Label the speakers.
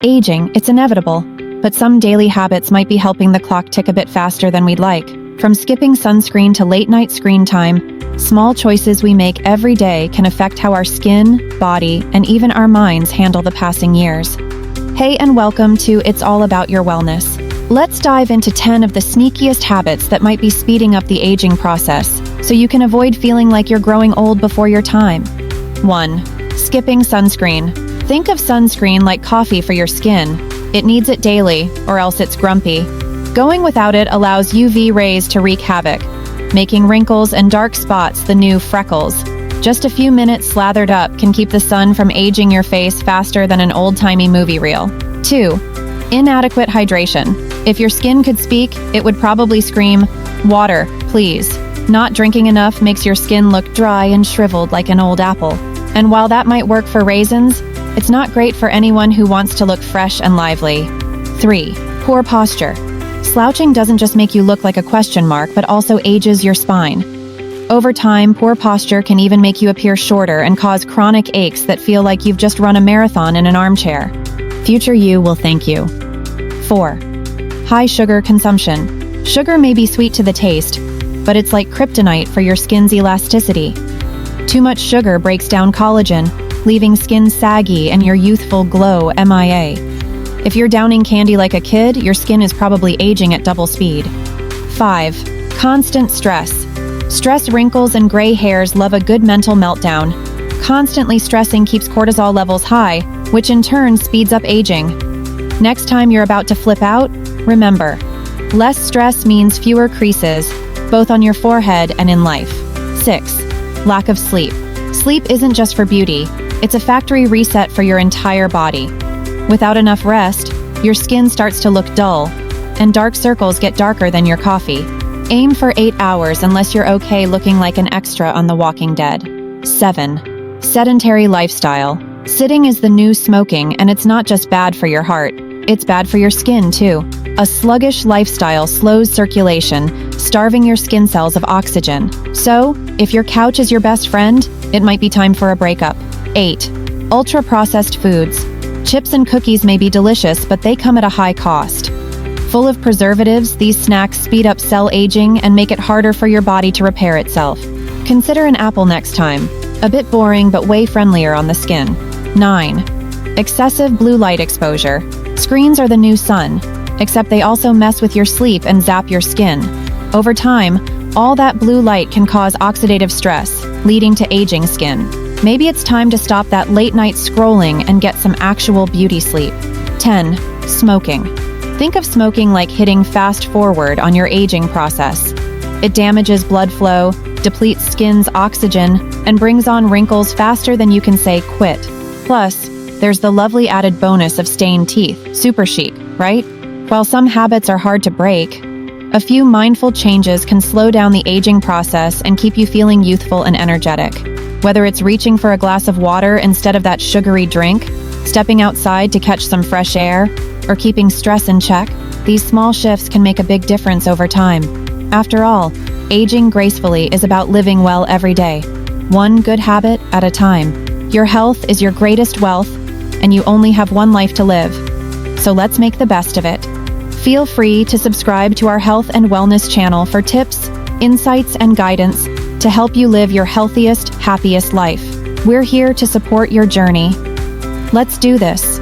Speaker 1: Aging, it's inevitable, but some daily habits might be helping the clock tick a bit faster than we'd like. From skipping sunscreen to late-night screen time, small choices we make every day can affect how our skin, body, and even our minds handle the passing years. Hey, and welcome to It's All About Your Wellness. Let's dive into 10 of the sneakiest habits that might be speeding up the aging process, so you can avoid feeling like you're growing old before your time. 1. Skipping sunscreen. Think of sunscreen like coffee for your skin. It needs it daily, or else it's grumpy. Going without it allows UV rays to wreak havoc, making wrinkles and dark spots the new freckles. Just a few minutes slathered up can keep the sun from aging your face faster than an old-timey movie reel. 2. Inadequate hydration. If your skin could speak, it would probably scream, "Water, please." Not drinking enough makes your skin look dry and shriveled like an old apple. And while that might work for raisins, it's not great for anyone who wants to look fresh and lively. 3. Poor posture. Slouching doesn't just make you look like a question mark, but also ages your spine. Over time, poor posture can even make you appear shorter and cause chronic aches that feel like you've just run a marathon in an armchair. Future you will thank you. 4. High sugar consumption. Sugar may be sweet to the taste, but it's like kryptonite for your skin's elasticity. Too much sugar breaks down collagen, leaving skin saggy and your youthful glow MIA. If you're downing candy like a kid, your skin is probably aging at double speed. 5. Constant stress. Stress, wrinkles, and gray hairs love a good mental meltdown. Constantly stressing keeps cortisol levels high, which in turn speeds up aging. Next time you're about to flip out, remember, less stress means fewer creases, both on your forehead and in life. 6. Lack of sleep. Sleep isn't just for beauty, it's a factory reset for your entire body. Without enough rest, your skin starts to look dull, and dark circles get darker than your coffee. Aim for 8 hours unless you're okay looking like an extra on The Walking Dead. 7. Sedentary lifestyle. Sitting is the new smoking, and it's not just bad for your heart, it's bad for your skin too. A sluggish lifestyle slows circulation, starving your skin cells of oxygen. So, if your couch is your best friend, it might be time for a breakup. 8. Ultra-processed foods. Chips and cookies may be delicious, but they come at a high cost. Full of preservatives, these snacks speed up cell aging and make it harder for your body to repair itself. Consider an apple next time. A bit boring, but way friendlier on the skin. 9. Excessive blue light exposure. Screens are the new sun, except they also mess with your sleep and zap your skin. Over time, all that blue light can cause oxidative stress, leading to aging skin. Maybe it's time to stop that late-night scrolling and get some actual beauty sleep. 10. Smoking. Think of smoking like hitting fast forward on your aging process. It damages blood flow, depletes skin's oxygen, and brings on wrinkles faster than you can say quit. Plus, there's the lovely added bonus of stained teeth. Super chic, right? While some habits are hard to break, a few mindful changes can slow down the aging process and keep you feeling youthful and energetic. Whether it's reaching for a glass of water instead of that sugary drink, stepping outside to catch some fresh air, or keeping stress in check, these small shifts can make a big difference over time. After all, aging gracefully is about living well every day, one good habit at a time. Your health is your greatest wealth, and you only have one life to live. So let's make the best of it. Feel free to subscribe to our health and wellness channel for tips, insights, and guidance to help you live your healthiest, happiest life. We're here to support your journey. Let's do this.